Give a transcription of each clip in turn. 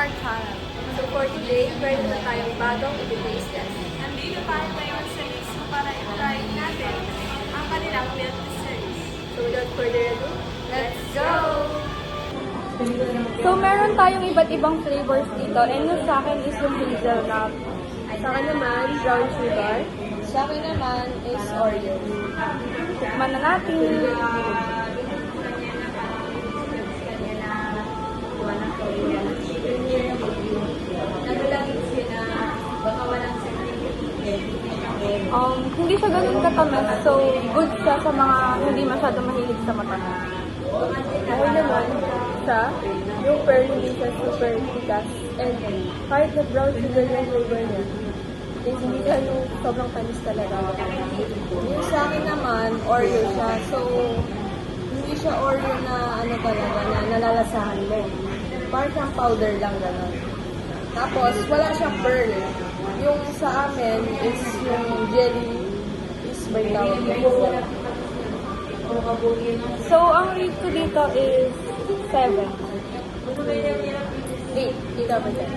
our channel. So for today, meron na tayong bagong i-taste test. Nandito tayo ngayon sa Niso para i-try natin ang kanilang milk desserts. So without further ado, let's go! So, meron tayong iba't ibang flavors dito. And yung sa akin is yung hazelnut. Sa akin naman, brown sugar. Sa akin naman is Oreo. Tikman na natin. Hindi siya ganun katamis. So, good siya sa mga hindi masyado mahilig sa matamis. Ako naman, yung pearl hindi siya super tigas. And kahit na brown sugar yung flavor niya, hindi siya yung sobrang tamis talaga. Yung sa akin naman, Oreo siya. So, hindi siya Oreo na ano talaga, na nalalasahan mo. Parang siyang powder lang gano'n. Tapos, wala siyang pearl. Yung sa amin is yung jelly is may tawag ko. So, ang rate ko dito is 7. 8, ikaw ba dyan?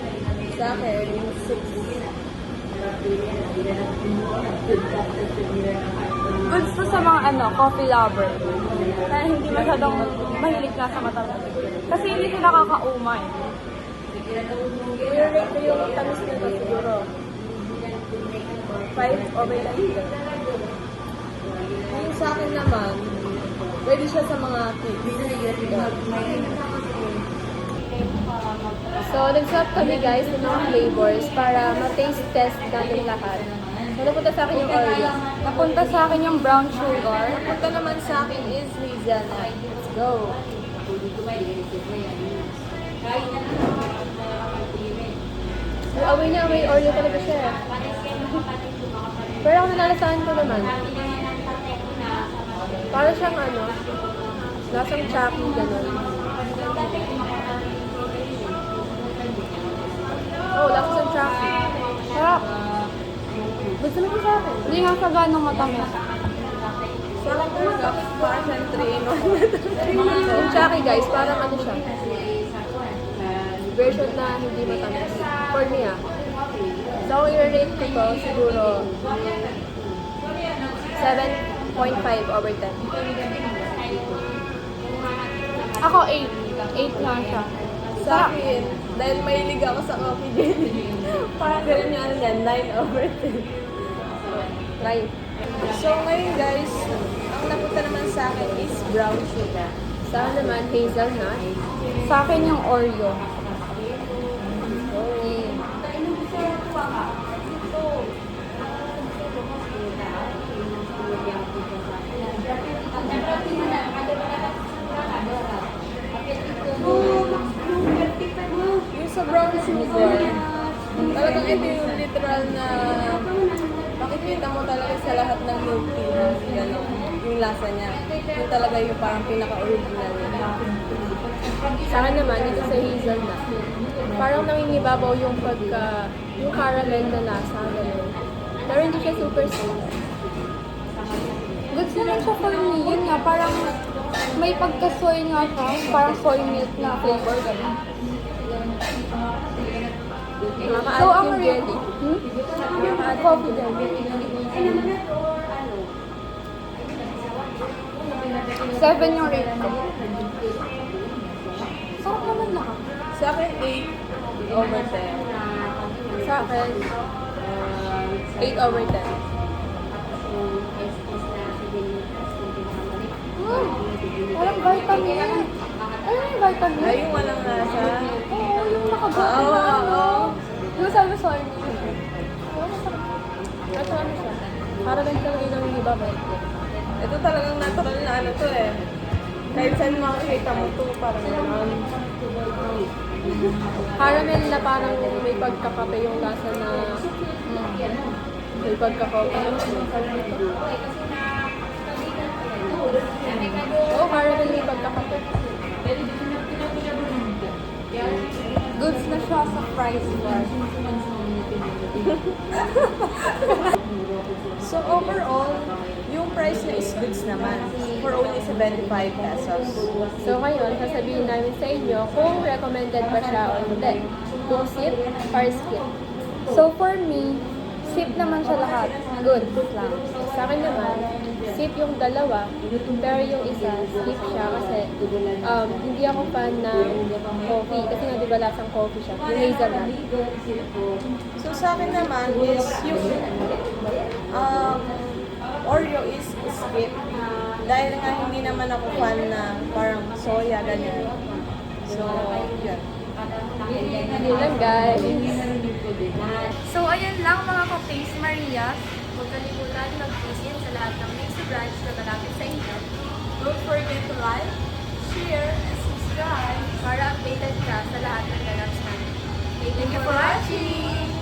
Sa akin, 6. Goods to sa mga coffee lover na hindi masyadong mahilig na sa matamis. Kasi hindi sila kakaumay. I-rate ko yung tamis nito siguro. 5 over 10. Yung sa akin naman, pwede siya sa mga kids. So, nag-swap kami guys ng mga flavors para ma-taste test natin lahat. So, napunta sa akin yung Oreo. Napunta sa akin yung brown sugar. Napunta naman sa akin is hazelnut. Let's go! Yung amoy niya, amoy Oreo talaga siya. Pero ang nalalasahan ko naman, para siyang lasang chocky, gano'n. Oh, lasang chocky. Sarap. Gusto mo ko sa akin. Hindi nga sa ganong matamis. Sa akin talaga, parang siyang 3 in 1. Yung chocky guys, parang siya. Version na hindi matamis. For me So, i-rate ko to siguro 7.5 over 10. Ako 8. 8 nga siya. Sa akin, dahil mahilig ako sa coffee jelly, parang ganun yung niya, 9 over 10. Try. So, ngayon guys, ang napunta naman sa akin is brown sugar. Sa akin naman, hazelnut. Sa akin yung Oreo. Yung sa brown sugar, talagang ito yung literal na makikita mo talaga sa lahat ng milk tea. Gano'n, yung lasa niya. Yung talaga yung parang pinaka-original niya. Sa akin naman, dito sa hazelnut, parang nangingibabaw yung yung caramel na lasa. Gano'n. Pero hindi siya super sweet. Goods naman siya for me. Yun nga, parang may pagka-soy nga siya. Parang soy milk na flavor. Ganun. Nakaka-add So, ang yung rate, jelly. Nakaka-add coffee jelly. 7 yung rate ko. Sarap naman lahat. Sa akin, 8 over 10. Sa akin, 8 over 10. Walang vitamin. Ano yung vitamin? Ay, yung walang lasa. Oo, yung nakabuti Oo, na oo. Yung sabi soy milk. Oo, masarap. At ano siya? Para lang talaga yung iba ba? Ito talagang natural na to eh. Kahit saan makikita mo to, parang gano'n. Caramel na parang may pagkakape yung lasa na may pagkakape. Oo, caramel may pagkakape. Goods na siya sa price bar. So overall, yung price niya is goods naman for only 75 pesos. So ngayon, sasabihin namin sa inyo kung recommended ba siya o hindi. kung sip or skip. So for me, sip naman siya lahat. Good lang. Sa akin naman, sip yung dalawa, pero yung isa, skip siya kasi hindi ako fan ng coffee. Kasi nga diba lasang coffee siya. Yung hazelnut. So sa akin naman is yung Oreo is skip. Dahil nga hindi naman ako fan na parang soya, ganyan. So, yun. Yun lang guys. So, ayan lang mga ka-Face Maria. Huwag kalimutan mag-visit sa lahat ng Mixo branch na malapit sa inyo. Don't forget to like, share, and subscribe para updated ka sa lahat ng ganap namin. Thank you for watching!